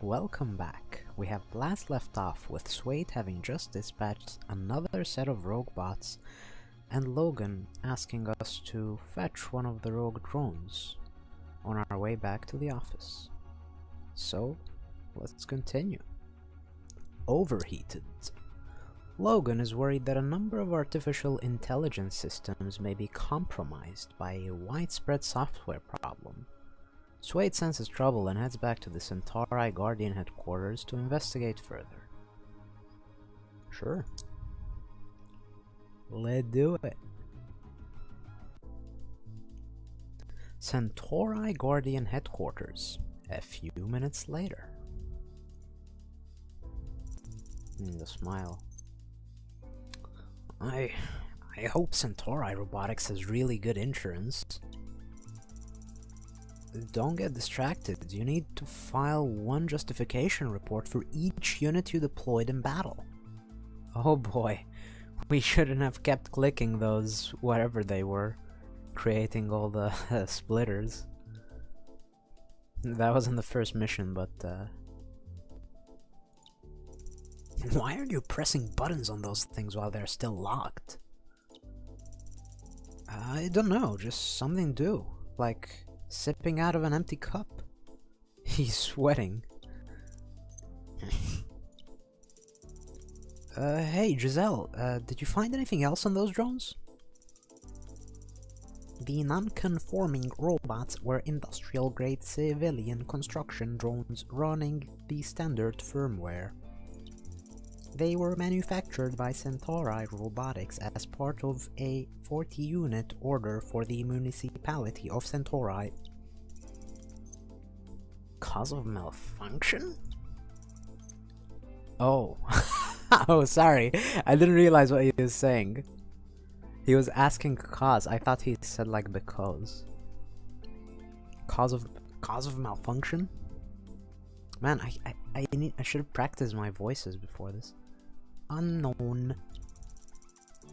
Welcome back. We have last left off with Swade having just dispatched another set of rogue bots and Logan asking us to fetch one of the rogue drones on our way back to the office. So, let's continue. Overheated. Logan is worried that a number of artificial intelligence systems may be compromised by a widespread software problem. Swade senses trouble and heads back to the Centauri Guardian headquarters to investigate further. Sure. Let's do it. Centauri Guardian headquarters. A few minutes later. The smile. I hope Centauri Robotics has really good insurance. Don't get distracted. You need to file one justification report for each unit you deployed in battle. Oh boy, we shouldn't have kept clicking those, whatever they were, creating all the splitters. That wasn't the first mission, but why are you pressing buttons on those things while they're still locked? I don't know, just something to do. Like sipping out of an empty cup. He's sweating. Hey Giselle, did you find anything else on those drones? The non-conforming robots were industrial-grade civilian construction drones running the standard firmware. They were manufactured by Centauri Robotics as part of a 40-unit order for the municipality of Centauri. Cause of malfunction? Oh. Oh, sorry. I didn't realize what he was saying. He was asking cause. I thought he said like because. Cause of malfunction? Man, I should have practiced my voices before this. Unknown.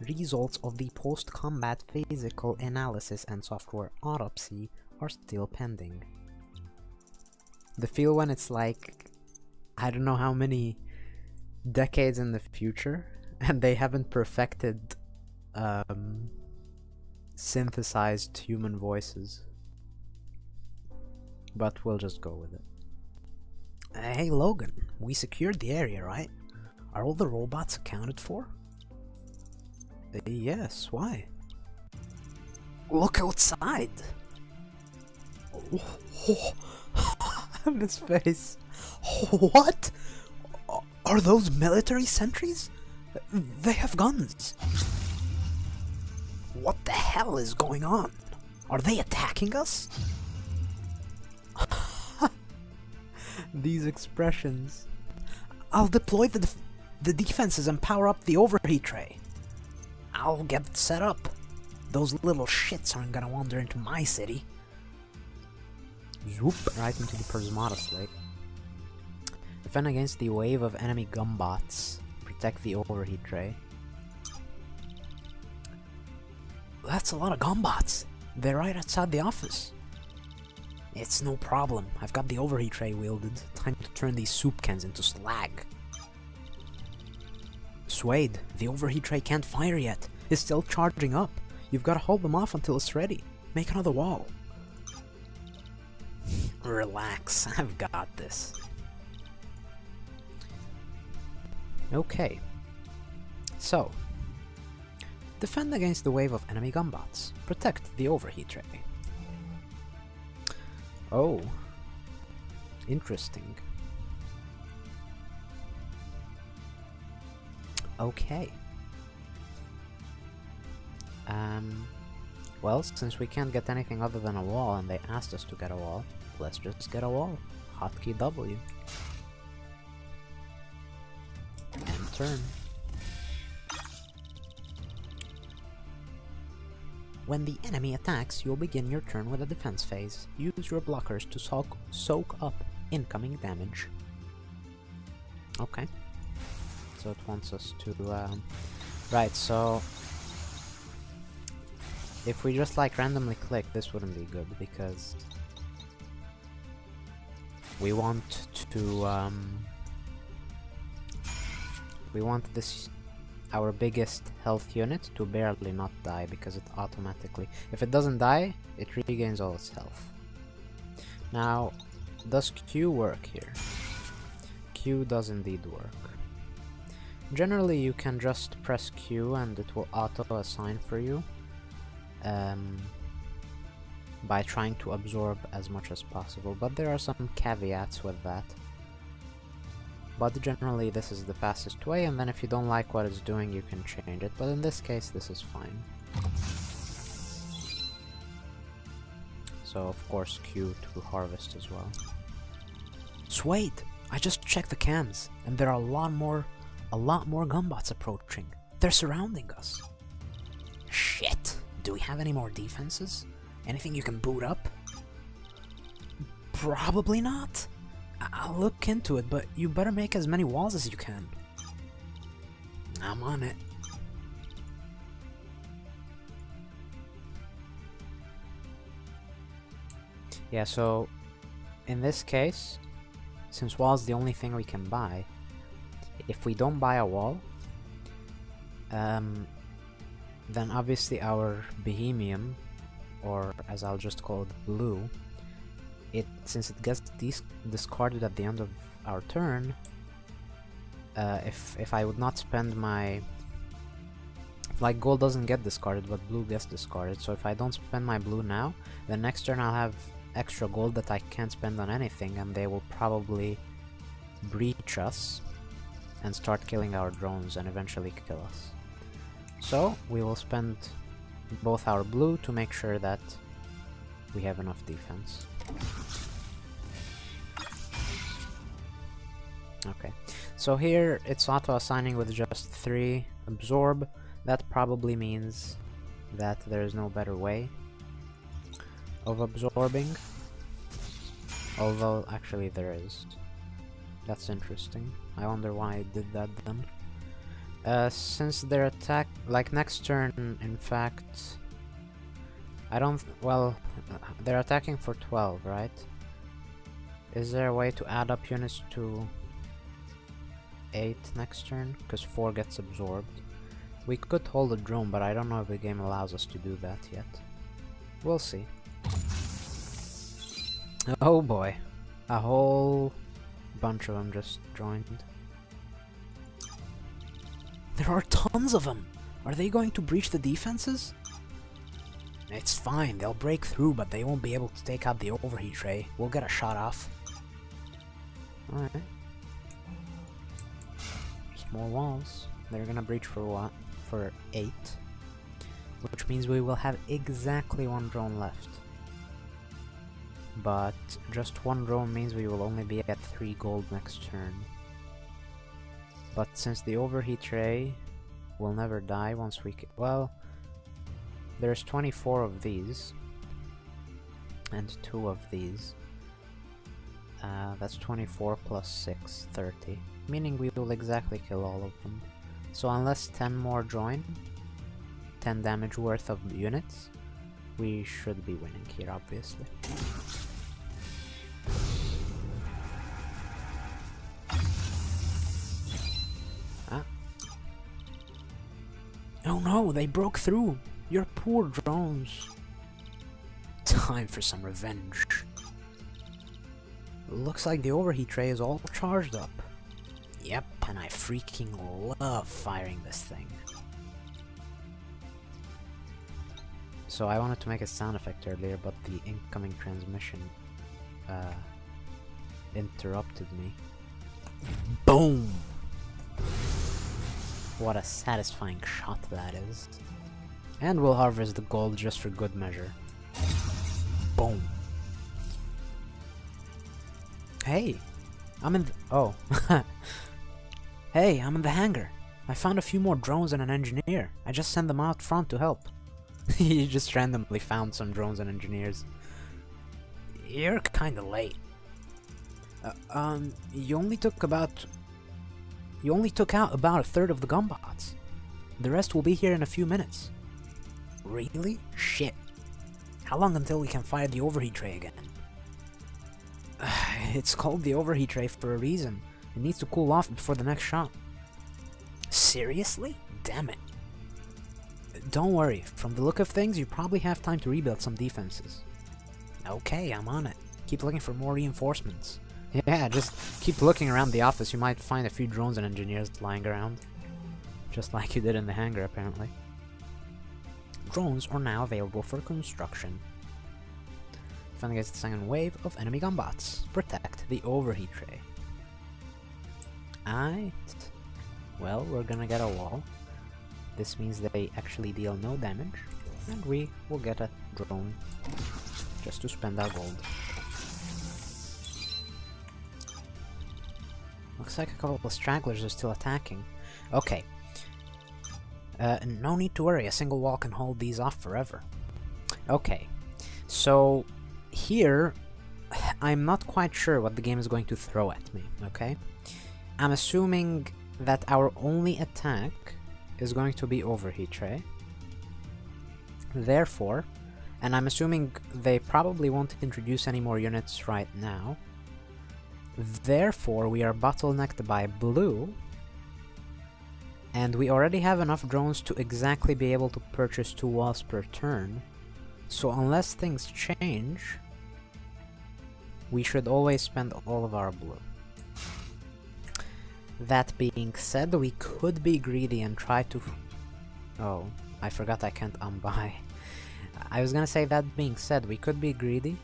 Results of the post-combat physical analysis and software autopsy are still pending. The feel when it's like, I don't know how many decades in the future, and they haven't perfected synthesized human voices. But we'll just go with it. Hey Logan, we secured the area, right? Are all the robots accounted for? Yes, why? Look outside! This face. What? Are those military sentries? They have guns. What the hell is going on? Are they attacking us? These expressions. I'll deploy the defenses and power up the overheat tray. I'll get it set up. Those little shits aren't gonna wander into my city. Zoop, right into the Prismata slate. Defend against the wave of enemy gumbots. Protect the overheat tray. That's a lot of gumbots. They're right outside the office. It's no problem. I've got the overheat tray wielded. Time to turn these soup cans into slag. Swade, the overheat tray can't fire yet. It's still charging up. You've got to hold them off until it's ready. Make another wall. Relax, I've got this. Okay. So, defend against the wave of enemy gumbots. Protect the overheat tray. Oh. Interesting. Okay. Well, since we can't get anything other than a wall and they asked us to get a wall, let's just get a wall. Hotkey W. And turn. When the enemy attacks, you'll begin your turn with a defense phase. Use your blockers to soak up incoming damage. Okay. So it wants us to, right, so if we just like randomly click, this wouldn't be good because we want to we want this, our biggest health unit, to barely not die, because it automatically, if it doesn't die, it regains all its health. Now, does Q work here? Q does indeed work. Generally, you can just press Q and it will auto-assign for you by trying to absorb as much as possible, but there are some caveats with that. But generally, this is the fastest way, and then if you don't like what it's doing, you can change it, but in this case, this is fine. So, of course, Q to harvest as well. Swade! I just checked the cams, and there are a lot more gunbots approaching. They're surrounding us. Shit! Do we have any more defenses? Anything you can boot up? Probably not. I'll look into it, but you better make as many walls as you can. I'm on it. Yeah, so in this case, since wall's the only thing we can buy, if we don't buy a wall, then obviously our Bohemian, or as I'll just call it, blue, since it gets discarded at the end of our turn, if I would not spend my... Like, gold doesn't get discarded, but blue gets discarded, so if I don't spend my blue now, then next turn I'll have extra gold that I can't spend on anything, and they will probably breach us and start killing our drones and eventually kill us. So, we will spend both our blue to make sure that we have enough defense. Okay, so here it's auto-assigning with just 3 absorb. That probably means that there is no better way of absorbing. Although, actually there is. That's interesting. I wonder why it did that then. Since their attack, like next turn, in fact, I don't, well, they're attacking for 12, right? Is there a way to add up units to 8 next turn? Because 4 gets absorbed. We could hold a drone, but I don't know if the game allows us to do that yet. We'll see. Oh boy. A whole bunch of them just joined. There are tons of them! Are they going to breach the defenses? It's fine, they'll break through, but they won't be able to take out the overheat tray. We'll get a shot off. Alright. Small walls. They're gonna breach for what? For 8. Which means we will have exactly 1 drone left. But just 1 drone means we will only be at 3 gold next turn. But since the overheat tray will never die once we well, there's 24 of these and 2 of these. That's 24 plus 6, 30, meaning we will exactly kill all of them. So unless 10 more join, 10 damage worth of units, we should be winning here, obviously. Ah. Oh no, they broke through! Your poor drones! Time for some revenge. Looks like the overheat tray is all charged up. Yep, and I freaking love firing this thing. So I wanted to make a sound effect earlier, but the incoming transmission interrupted me. Boom! What a satisfying shot that is. And we'll harvest the gold just for good measure. Boom! Hey! I'm in the... oh. Hey, I'm in the hangar. I found a few more drones and an engineer. I just sent them out front to help. He just randomly found some drones and engineers. You're kinda late. You only took out about a third of the gunbots. The rest will be here in a few minutes. Really? Shit. How long until we can fire the overheat tray again? It's called the overheat tray for a reason. It needs to cool off before the next shot. Seriously? Damn it. Don't worry, from the look of things, you probably have time to rebuild some defenses. Okay, I'm on it. Keep looking for more reinforcements. Yeah, just keep looking around the office, you might find a few drones and engineers lying around. Just like you did in the hangar, apparently. Drones are now available for construction. Defend against the second wave of enemy gunbots. Protect the overheat tray. Aight. Well, we're gonna get a wall. This means that they actually deal no damage, and we will get a drone just to spend our gold. Looks like a couple of stragglers are still attacking. Okay. No need to worry, a single wall can hold these off forever. Okay, so here I'm not quite sure what the game is going to throw at me, okay? I'm assuming that our only attack is going to be overheat tray. Therefore, and I'm assuming they probably won't introduce any more units right now. Therefore, we are bottlenecked by blue. And we already have enough drones to exactly be able to purchase 2 walls per turn. So unless things change, we should always spend all of our blue. That being said, we could be greedy and try to... Oh, I forgot I can't unbuy. I was gonna say, that being said, we could be greedy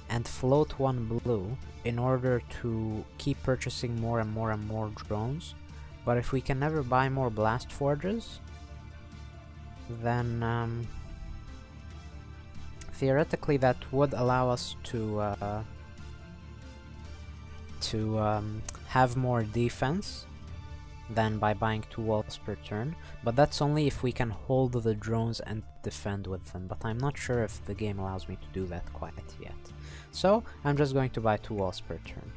and float 1 blue in order to keep purchasing more and more and more drones. But if we can never buy more blast forges, then theoretically that would allow us to have more defense than by buying 2 walls per turn. But that's only if we can hold the drones and defend with them. But I'm not sure if the game allows me to do that quite yet. So I'm just going to buy 2 walls per turn.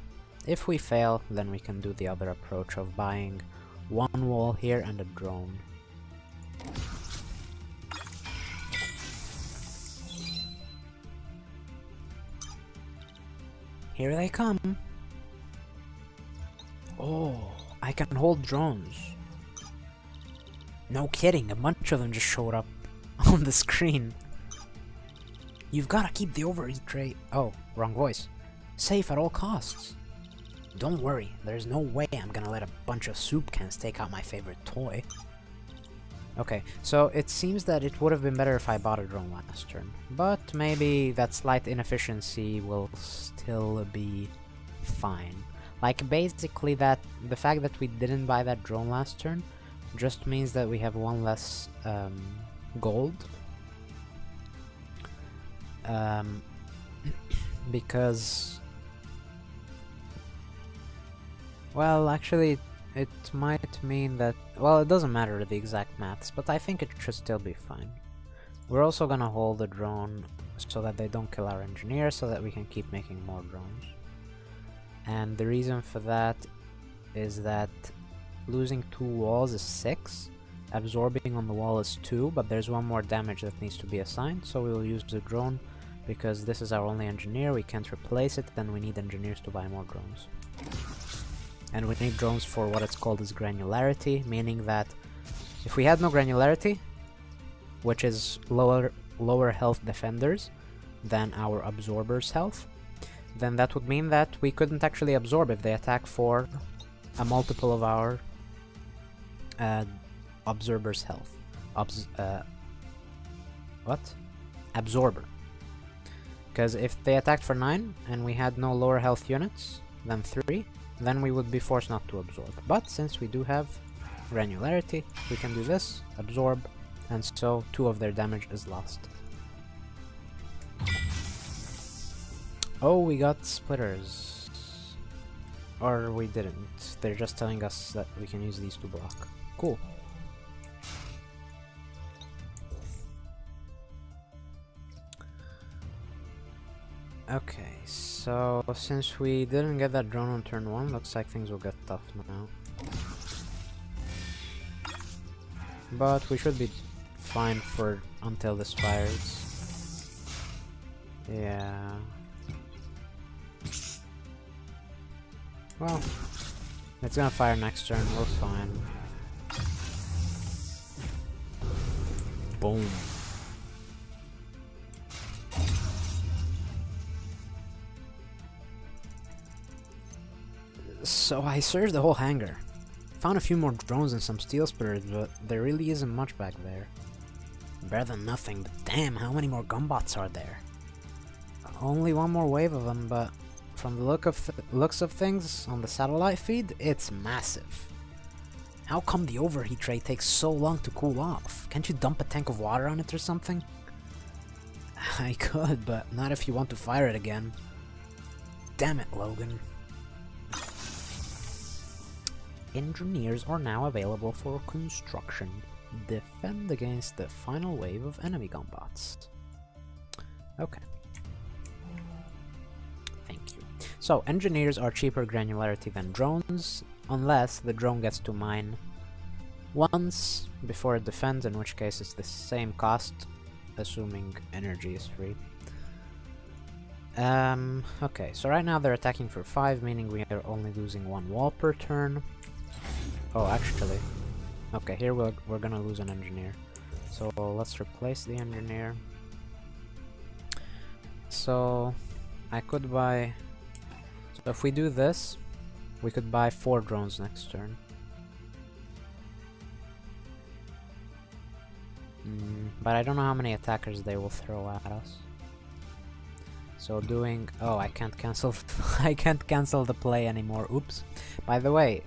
If we fail, then we can do the other approach of buying 1 wall here and a drone. Here they come! Oh, I can hold drones. No kidding, a bunch of them just showed up on the screen. You've gotta keep the overheat tray. Oh, wrong voice. Safe at all costs. Don't worry, there's no way I'm gonna let a bunch of soup cans take out my favorite toy. Okay, so it seems that it would have been better if I bought a drone last turn. But maybe that slight inefficiency will still be fine. Like, basically the fact that we didn't buy that drone last turn just means that we have 1 less gold. Because... well, actually, it might mean that... well, it doesn't matter the exact maths, but I think it should still be fine. We're also gonna hold the drone so that they don't kill our engineer, so that we can keep making more drones. And the reason for that is that losing 2 walls is 6, absorbing on the wall is 2, but there's 1 more damage that needs to be assigned, so we will use the drone because this is our only engineer, we can't replace it, then we need engineers to buy more drones. And we need drones for what it's called as granularity, meaning that if we had no granularity, which is lower health defenders than our absorbers' health, then that would mean that we couldn't actually absorb if they attack for a multiple of our absorber's health. What? Absorber. Because if they attacked for 9 and we had no lower health units than 3, then we would be forced not to absorb. But since we do have granularity, we can do this, absorb, and so 2 of their damage is lost. Oh, we got splitters. Or we didn't. They're just telling us that we can use these to block. Cool. Okay, so since we didn't get that drone on turn 1, looks like things will get tough now. But we should be fine for until this fires. Yeah. Well, it's gonna fire next turn, we're fine. Boom. So I searched the whole hangar. Found a few more drones and some steel splitters, but there really isn't much back there. Better than nothing, but damn, how many more gunbots are there? Only one more wave of them, but from the looks of things on the satellite feed, it's massive. How come the overheat tray takes so long to cool off? Can't you dump a tank of water on it or something? I could, but not if you want to fire it again. Damn it, Logan. Engineers are now available for construction. Defend against the final wave of enemy gunbots. Okay. Thank you. So, engineers are cheaper granularity than drones, unless the drone gets to mine once before it defends, in which case it's the same cost, assuming energy is free. Okay, so right now they're attacking for 5, meaning we are only losing 1 wall per turn. Oh, actually, okay, here we're gonna lose an engineer. So let's replace the engineer. So I could buy... So if we do this, we could buy 4 drones next turn. But I don't know how many attackers they will throw at us. So doing... Oh, I can't cancel... I can't cancel the play anymore. Oops. By the way,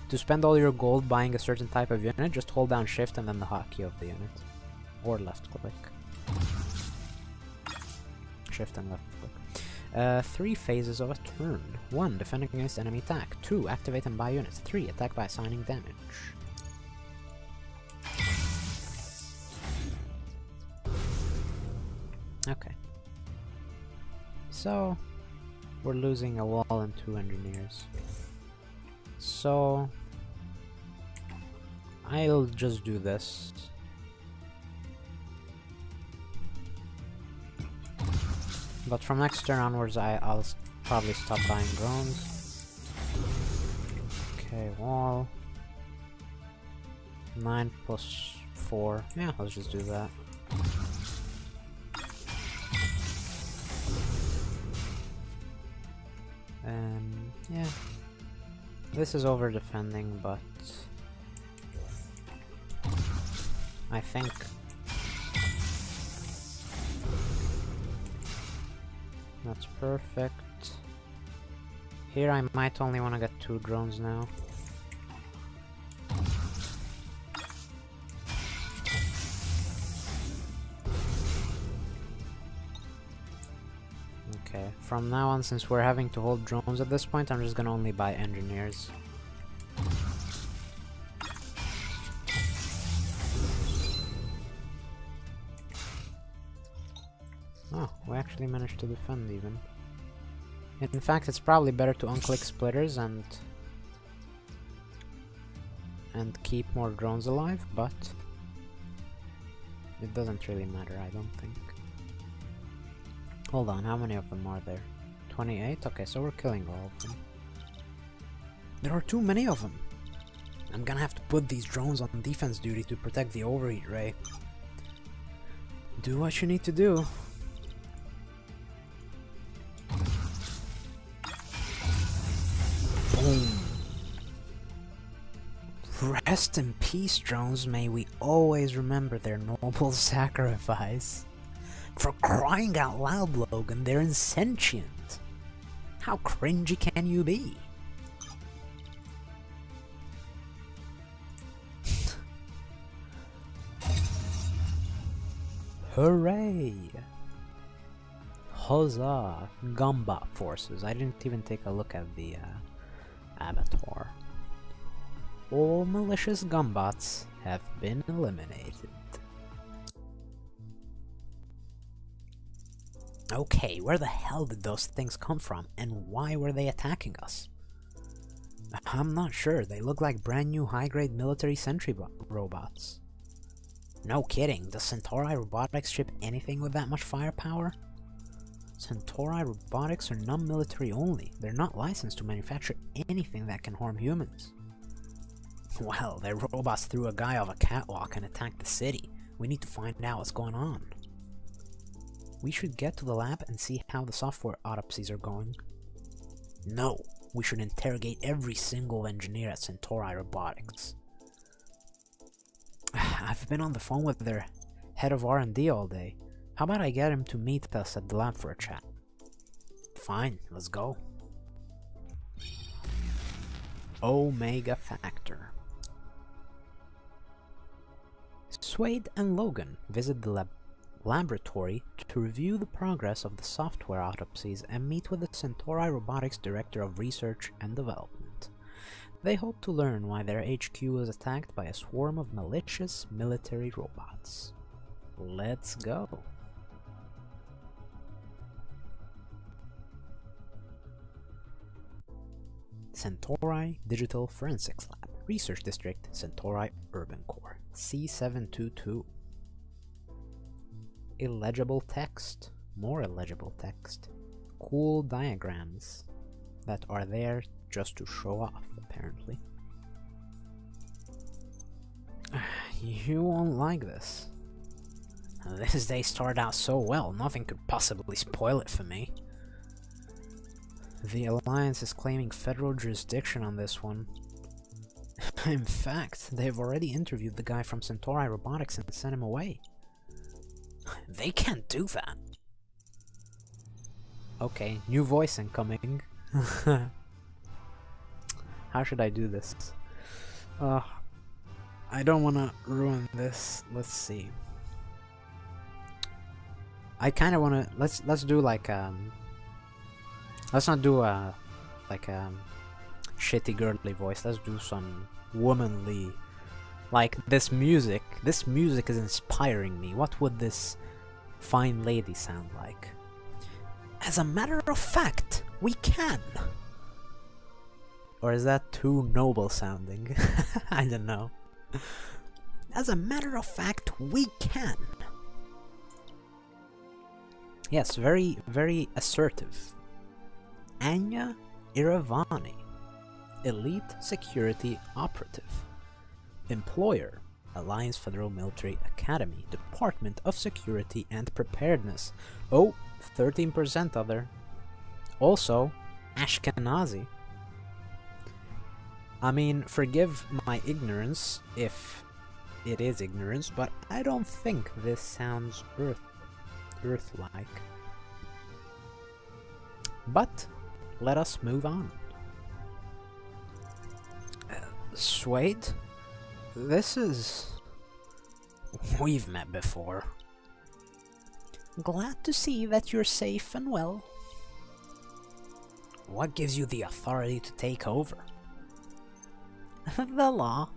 to spend all your gold buying a certain type of unit, just hold down shift and then the hotkey of the unit. Or left click. Shift and left click. 3 phases of a turn. 1. Defending against enemy attack. 2. Activate and buy units. 3. Attack by assigning damage. Okay. So, we're losing a wall and 2 engineers. So, I'll just do this. But from next turn onwards, I'll probably stop buying drones. Okay, wall. 9 plus 4. Yeah, let's just do that. Yeah. This is over defending, but I think that's perfect. Here I might only want to get 2 drones now. Okay, from now on, since we're having to hold drones at this point, I'm just gonna only buy engineers. Oh, we actually managed to defend even. In fact, it's probably better to unclick splitters and keep more drones alive, but it doesn't really matter, I don't think. Hold on, how many of them are there? 28? Okay, so we're killing all of them. There are too many of them! I'm gonna have to put these drones on defense duty to protect the overheat ray. Do what you need to do. Boom! Rest in peace, drones. May we always remember their noble sacrifice. For crying out loud, Logan, they're insentient. How cringy can you be? Hooray! Huzzah! Gumbot forces. I didn't even take a look at the avatar. All malicious gumbots have been eliminated. Okay, where the hell did those things come from, and why were they attacking us? I'm not sure, they look like brand new high-grade military sentry robots. No kidding, does Centauri Robotics ship anything with that much firepower? Centauri robotics are non-military only. They're not licensed to manufacture anything that can harm humans. Well, their robots threw a guy off a catwalk and attacked the city. We need to find out what's going on. We should get to the lab and see how the software autopsies are going. No, we should interrogate every single engineer at Centauri Robotics. I've been on the phone with their head of R&D all day. How about I get him to meet us at the lab for a chat? Fine, let's go. Omega Factor. Swade and Logan visit the laboratory to review the progress of the software autopsies and meet with the Centauri Robotics Director of Research and Development. They hope to learn why their HQ was attacked by a swarm of malicious military robots. Let's go. Centauri Digital Forensics Lab, Research District, Centauri Urban Core, C722. Illegible text, more illegible text, cool diagrams that are there just to show off, apparently. You won't like this. This day started out so well, nothing could possibly spoil it for me. The Alliance is claiming federal jurisdiction on this one. In fact, they've already interviewed the guy from Centauri Robotics and sent him away. They can't do that. Okay, new voice incoming. How should I do this? I don't wanna ruin this. Let's see. I kinda wanna let's do like let's not do a shitty girly voice. Let's do some womanly, like this music. This music is inspiring me. What would this fine lady sound like? As a matter of fact, we can. Or is that too noble sounding? I don't know. As a matter of fact, we can. Yes, very, very assertive. Anya Iravani, Elite Security Operative. Employer, Alliance Federal Military Academy, Department of Security and Preparedness. Oh, 13% other. Also, Ashkenazi. I mean, forgive my ignorance if it is ignorance, but I don't think this sounds Earth-like. But let us move on. Swade? This is... We've met before. Glad to see that you're safe and well. What gives you the authority to take over? The law.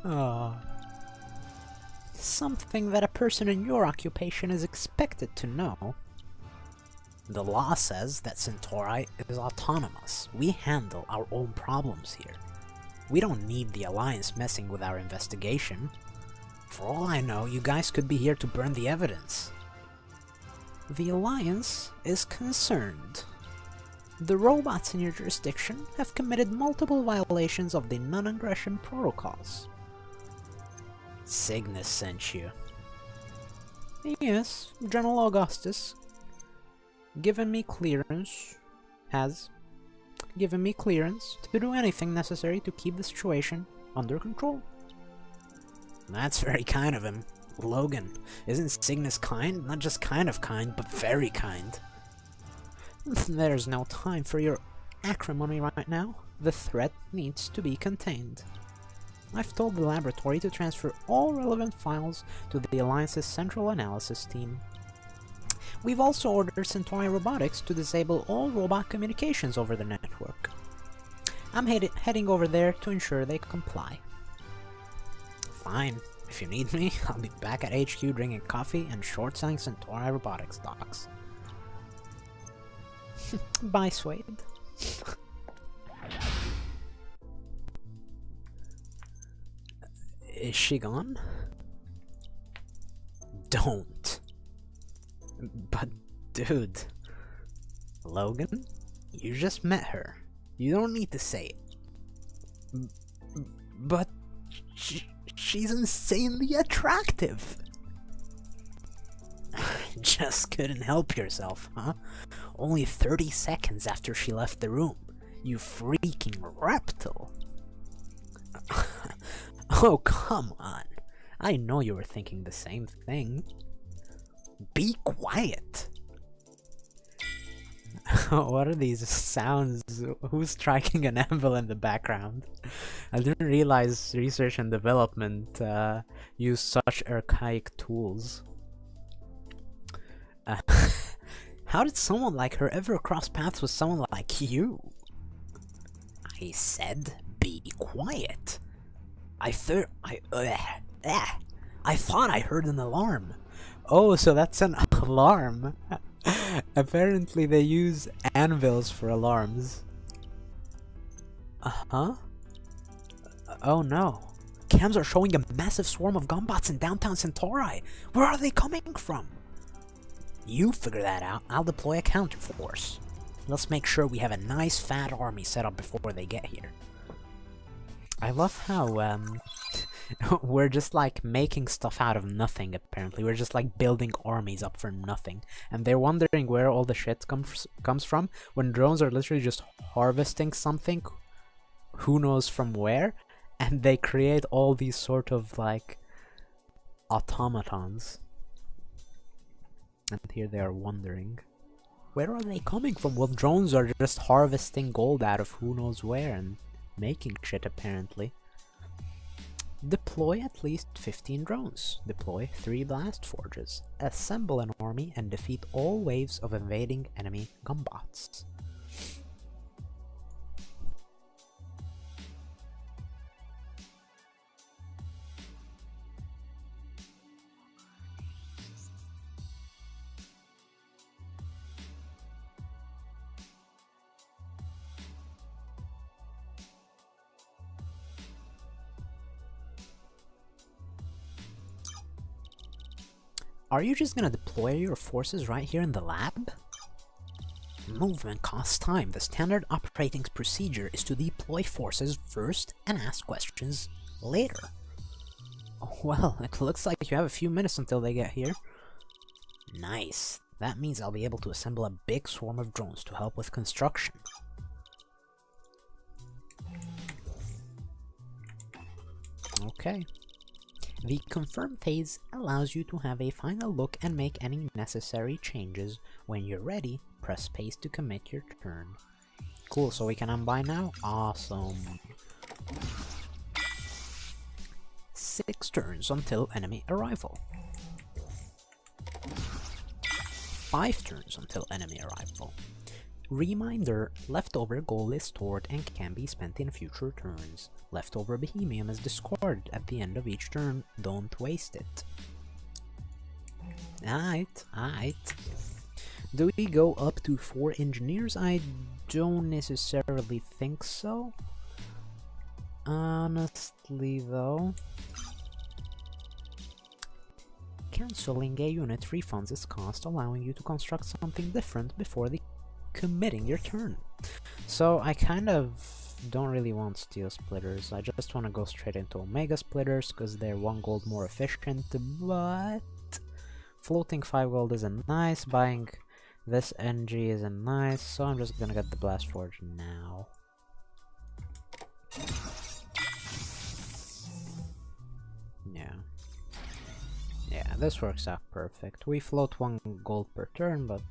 Oh. Something that a person in your occupation is expected to know. The law says that Centauri is autonomous. We handle our own problems here. We don't need the Alliance messing with our investigation. For all I know, you guys could be here to burn the evidence. The Alliance is concerned. The robots in your jurisdiction have committed multiple violations of the non-aggression protocols. Cygnus sent you. Yes, General Augustus has given me clearance to do anything necessary to keep the situation under control. That's very kind of him. Logan, isn't Cygnus kind? Not just kind of kind, but very kind. There's no time for your acrimony right now. The threat needs to be contained. I've told the laboratory to transfer all relevant files to the Alliance's central analysis team. We've also ordered Centauri Robotics to disable all robot communications over the network. I'm heading over there to ensure they comply. Fine. If you need me, I'll be back at HQ drinking coffee and short-selling Centauri Robotics stocks. Bye, Swade. Is she gone? Don't. But dude, Logan, you just met her. You don't need to say it. But she's insanely attractive. Just couldn't help yourself, huh? Only 30 seconds after she left the room. You freaking reptile. Oh, come on. I know you were thinking the same thing. Be quiet. What are these sounds? Who's striking an anvil in the background? I didn't realize research and development use such archaic tools. How did someone like her ever cross paths with someone like you? I said, be quiet. I thought I heard an alarm. Oh, so that's an alarm. Apparently they use anvils for alarms. Uh-huh. Oh no. Cams are showing a massive swarm of gunbots in downtown Centauri. Where are they coming from? You figure that out. I'll deploy a counterforce. Let's make sure we have a nice fat army set up before they get here. I love how we're just like making stuff out of nothing. Apparently we're just like building armies up for nothing, and they're wondering where all the shit comes from when drones are literally just harvesting something who knows from where, and they create all these sort of like automatons. And here they are wondering, where are they coming from? Well, drones are just harvesting gold out of who knows where and making shit, apparently. Deploy at least 15 drones. Deploy 3 blast forges. Assemble an army and defeat all waves of invading enemy gunbots. Are you just gonna deploy your forces right here in the lab? Movement costs time. The standard operating procedure is to deploy forces first and ask questions later. Well, it looks like you have a few minutes until they get here. Nice. That means I'll be able to assemble a big swarm of drones to help with construction. Okay. The confirm phase allows you to have a final look and make any necessary changes. When you're ready, press space to commit your turn. Cool, so we can unbind now? Awesome. 6 turns until enemy arrival. 5 turns until enemy arrival. Reminder, leftover gold is stored and can be spent in future turns. Leftover Bohemium is discarded at the end of each turn, don't waste it. Alright. Do we go up to 4 engineers? I don't necessarily think so. Honestly though. Cancelling a unit refunds its cost, allowing you to construct something different before committing your turn. So I kind of don't really want steel splitters. I just want to go straight into omega splitters because they're 1 gold more efficient, but floating 5 gold isn't nice. Buying this NG isn't nice, so I'm just gonna get the blast forge now. Yeah, this works out perfect. We float 1 gold per turn, but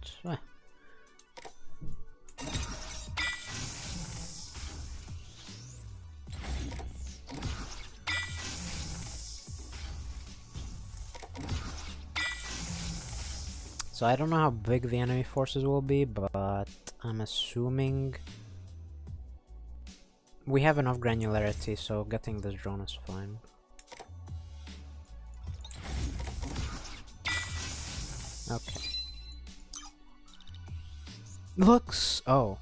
so I don't know how big the enemy forces will be, but I'm assuming we have enough granularity, so getting this drone is fine. Okay. Looks! Oh.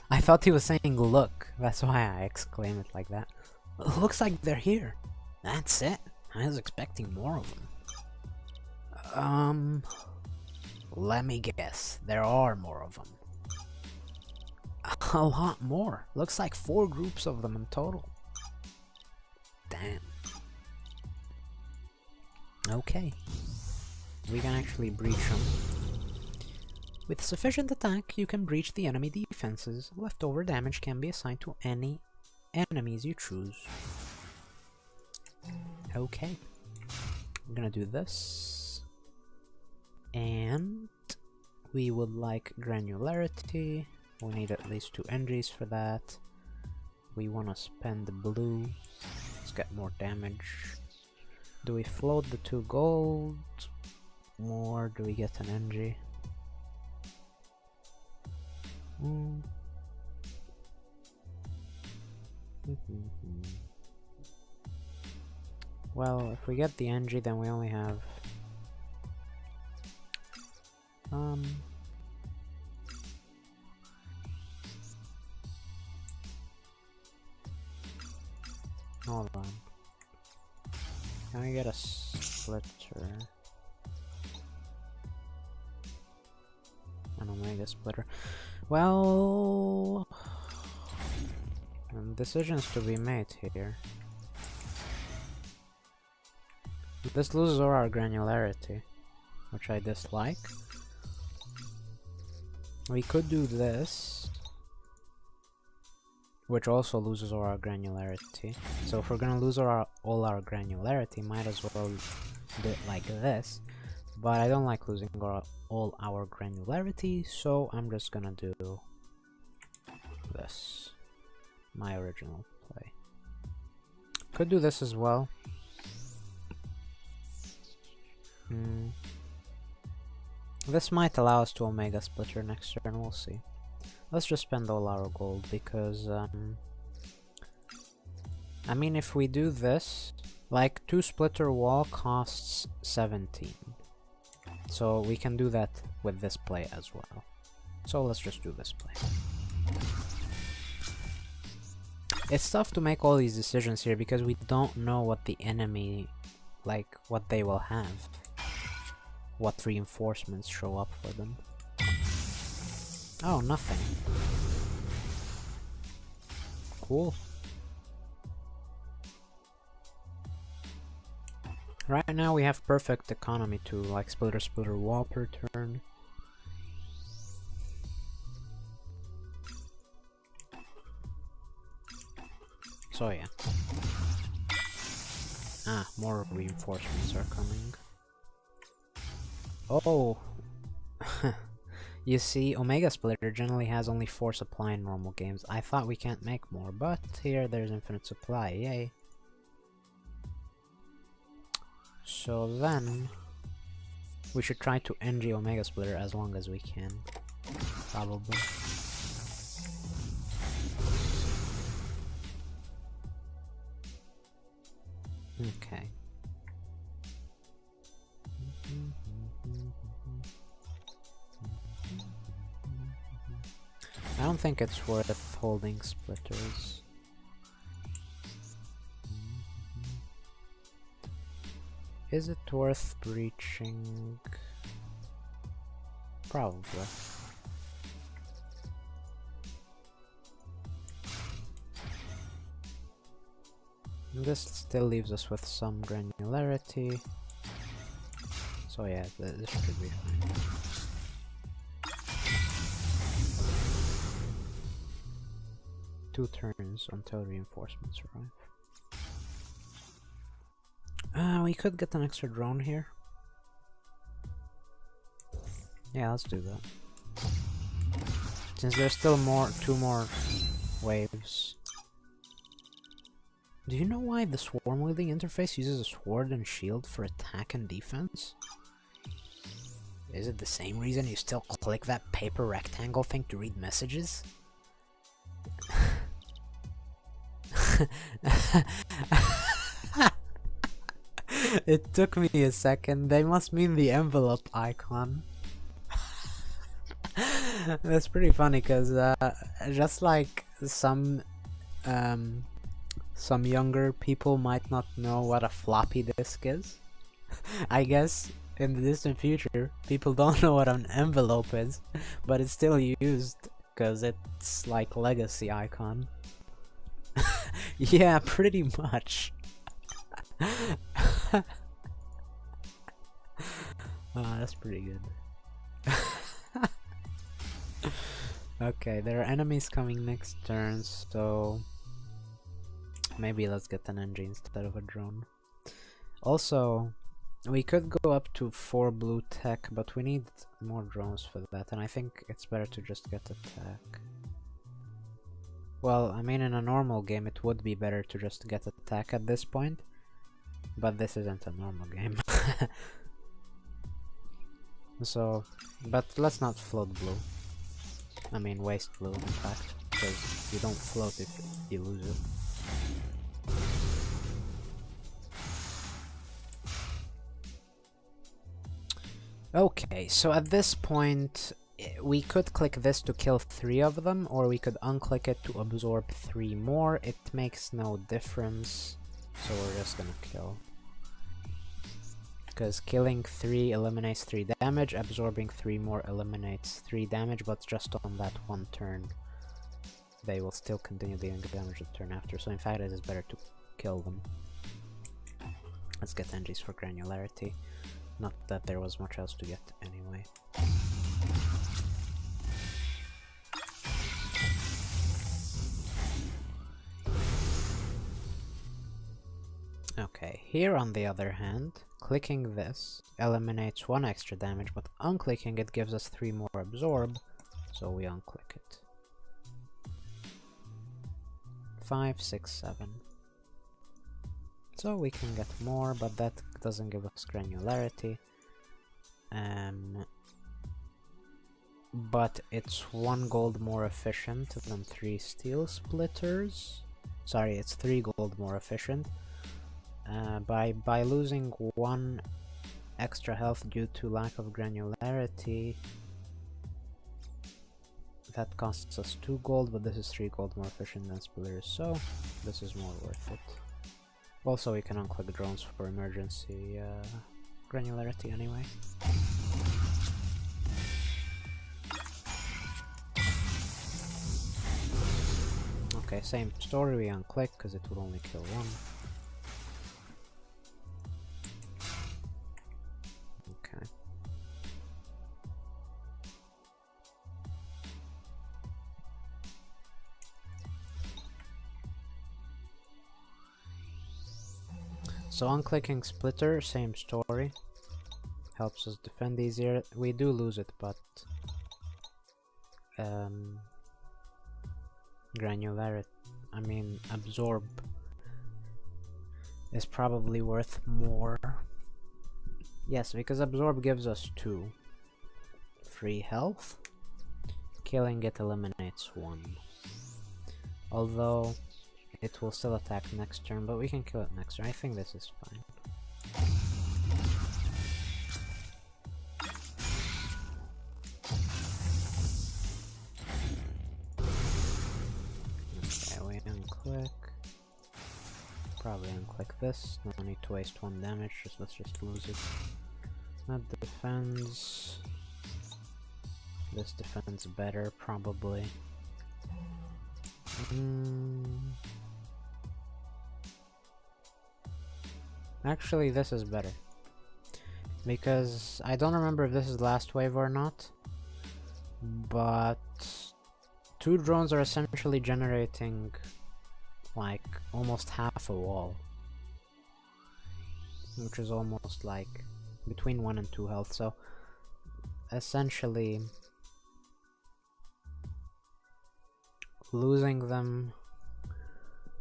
I thought he was saying look. That's why I exclaimed it like that. Looks like they're here. That's it. I was expecting more of them. Let me guess, there are more of them. A lot more. Looks like 4 groups of them in total. Damn. Okay. We can actually breach them. With sufficient attack, you can breach the enemy defenses. Leftover damage can be assigned to any enemies you choose. Okay. I'm gonna do this. And we would like granularity. We need at least 2 NGs for that. We wanna spend the blue. Let's get more damage. Do we float the 2 gold? Or do we get an NG? Well, if we get the NG, then we only have hold on. Can we get a splitter? An omega splitter. Well, decisions to be made here. This loses all our granularity, which I dislike. We could do this, which also loses all our granularity. So if we're gonna lose all our granularity, might as well do it like this. But I don't like losing all our granularity, so I'm just gonna do this. My original play. Could do this as well. This might allow us to Omega Splitter next turn, we'll see. Let's just spend all our gold because, I mean, if we do this, like 2 splitter wall costs 17. So we can do that with this play as well. So let's just do this play. It's tough to make all these decisions here because we don't know what the enemy, like, what they will have. What reinforcements show up for them. Oh, nothing. Cool. Right now we have perfect economy to like splitter wall per turn. So yeah. Ah, more reinforcements are coming. Oh! You see, Omega Splitter generally has only 4 supply in normal games. I thought we can't make more, but here there's infinite supply, yay. So then, we should try to NG Omega Splitter as long as we can. Probably. Okay. I don't think it's worth holding splitters. Is it worth breaching? Probably. This still leaves us with some granularity. So yeah, this should be fine. Two turns until reinforcements arrive. We could get an extra drone here. Yeah, let's do that. Since there's still two more waves. Do you know why the swarm wielding interface uses a sword and shield for attack and defense? Is it the same reason you still click that paper rectangle thing to read messages? It took me a second. They must mean the envelope icon. That's pretty funny because just like some younger people might not know what a floppy disk is. I guess in the distant future, people don't know what an envelope is, but it's still used because it's like legacy icon. Yeah, pretty much. That's pretty good. Okay, there are enemies coming next turn, so maybe let's get an NG instead of a drone. Also, we could go up to 4 blue tech, but we need more drones for that, and I think it's better to just get attack. Well, I mean, in a normal game it would be better to just get attack at this point, but this isn't a normal game. So, but let's not float blue. I mean, waste blue, in fact, because you don't float if you lose it. Okay, so at this point, we could click this to kill 3 of them, or we could unclick it to absorb 3 more. It makes no difference, so we're just gonna kill. Because killing 3 eliminates 3 damage, absorbing 3 more eliminates 3 damage, but just on that one turn. They will still continue dealing damage the turn after, so in fact it is better to kill them. Let's get NGs for granularity. Not that there was much else to get anyway. Okay, here on the other hand, clicking this eliminates 1 extra damage, but unclicking it gives us 3 more absorb, so we unclick it. 5, 6, 7. So we can get more, but that doesn't give us granularity. But it's 1 gold more efficient than 3 steel splitters. Sorry, it's 3 gold more efficient. By losing 1 extra health due to lack of granularity, that costs us 2 gold, but this is 3 gold more efficient than splitters, so this is more worth it. Also, we can unclick drones for emergency granularity anyway. Okay, same story, we unclick because it would only kill 1. Okay. So unclicking splitter, same story. Helps us defend easier. We do lose it, but granularity, I mean absorb, is probably worth more. Yes, because absorb gives us 2 free health. Killing it eliminates 1. Although it will still attack next turn, but we can kill it next turn. I think this is fine. Okay, we unclick. Probably unclick this. No need to waste 1 damage, let's just lose it. That defends. This defends better, probably. Actually, this is better. Because I don't remember if this is last wave or not, but 2 drones are essentially generating like almost half a wall, which is almost like between 1 and 2 health, so essentially losing them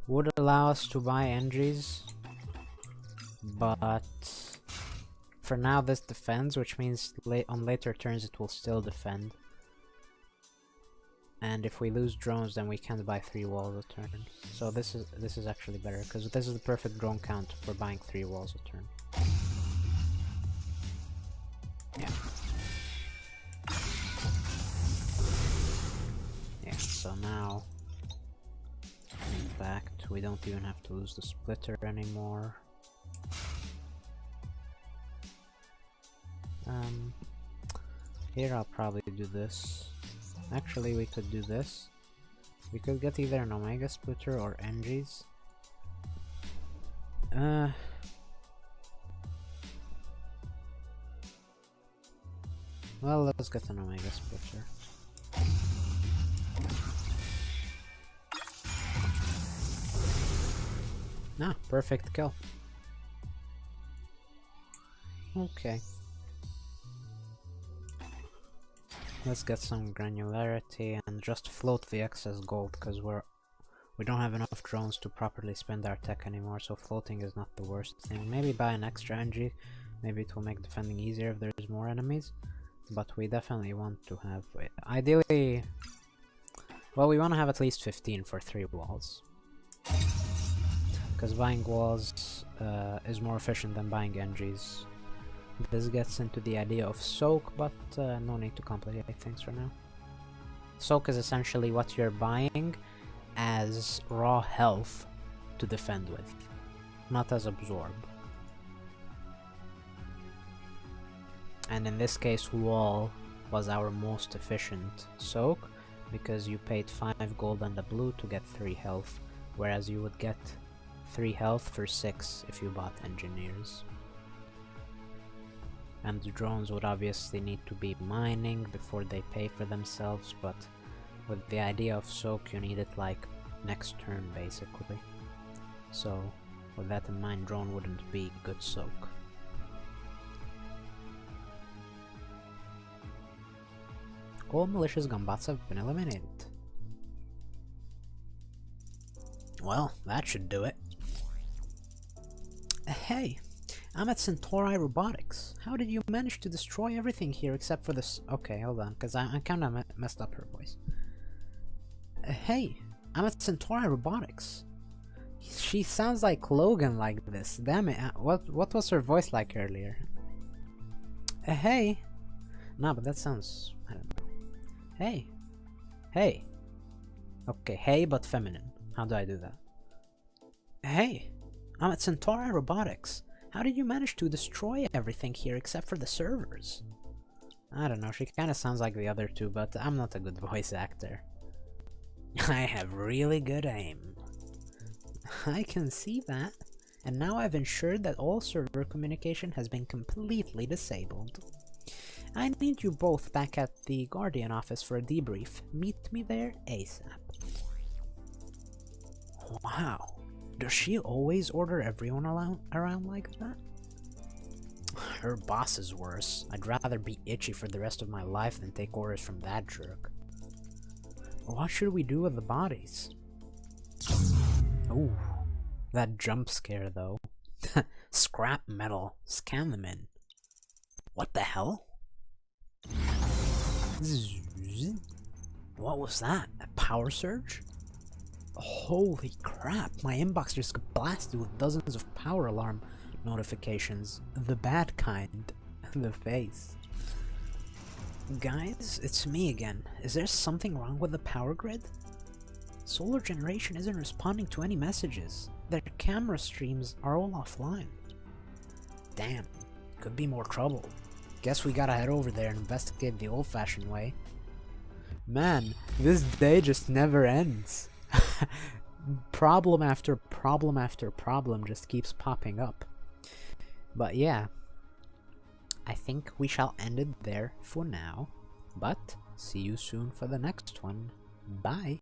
would allow us to buy NGs, but for now this defends, which means on later turns it will still defend. And if we lose drones, then we can't buy 3 walls a turn. So this is actually better, because this is the perfect drone count for buying 3 walls a turn. Yeah. Yeah, so now, in fact, we don't even have to lose the splitter anymore. Here I'll probably do this. Actually, we could do this. We could get either an Omega Splitter or Engis. Well, let's get an Omega Splitter. Ah, perfect kill. Okay. Let's get some granularity and just float the excess gold, because we don't have enough drones to properly spend our tech anymore, so floating is not the worst thing. Maybe buy an extra NG, maybe it will make defending easier if there's more enemies, but we definitely want to have, ideally, well, we want to have at least 15 for 3 walls. Because buying walls is more efficient than buying NGs. This gets into the idea of soak, but no need to complicate things for now. Soak is essentially what you're buying as raw health to defend with, not as absorb. And in this case, wall was our most efficient soak, because you paid 5 gold and a blue to get 3 health, whereas you would get 3 health for 6 if you bought engineers. And the drones would obviously need to be mining before they pay for themselves, but with the idea of soak you need it like next turn basically. So with that in mind, drone wouldn't be good soak. All malicious gunbots have been eliminated. Well, that should do it. Hey, I'm at Centauri Robotics. How did you manage to destroy everything here except for this? Okay, hold on, because I kinda messed up her voice. Hey, I'm at Centauri Robotics. She sounds like Logan like this. Damn it, what was her voice like earlier? Hey. Nah, but that sounds, I don't know. Hey. Hey. Okay, hey but feminine. How do I do that? Hey, I'm at Centauri Robotics. How did you manage to destroy everything here except for the servers? I don't know, she kinda sounds like the other two, but I'm not a good voice actor. I have really good aim. I can see that. And now I've ensured that all server communication has been completely disabled. I need you both back at the Guardian office for a debrief. Meet me there ASAP. Wow. Does she always order everyone around like that? Her boss is worse. I'd rather be itchy for the rest of my life than take orders from that jerk. What should we do with the bodies? Ooh, that jump scare though. Scrap metal. Scan them in. What the hell? What was that? A power surge? Holy crap, my inbox just got blasted with dozens of power alarm notifications. The bad kind. The face. Guys, it's me again. Is there something wrong with the power grid? Solar generation isn't responding to any messages. Their camera streams are all offline. Damn, could be more trouble. Guess we gotta head over there and investigate the old-fashioned way. Man, this day just never ends. Problem after problem after problem just keeps popping up. But yeah, I think we shall end it there for now, but see you soon for the next one. Bye!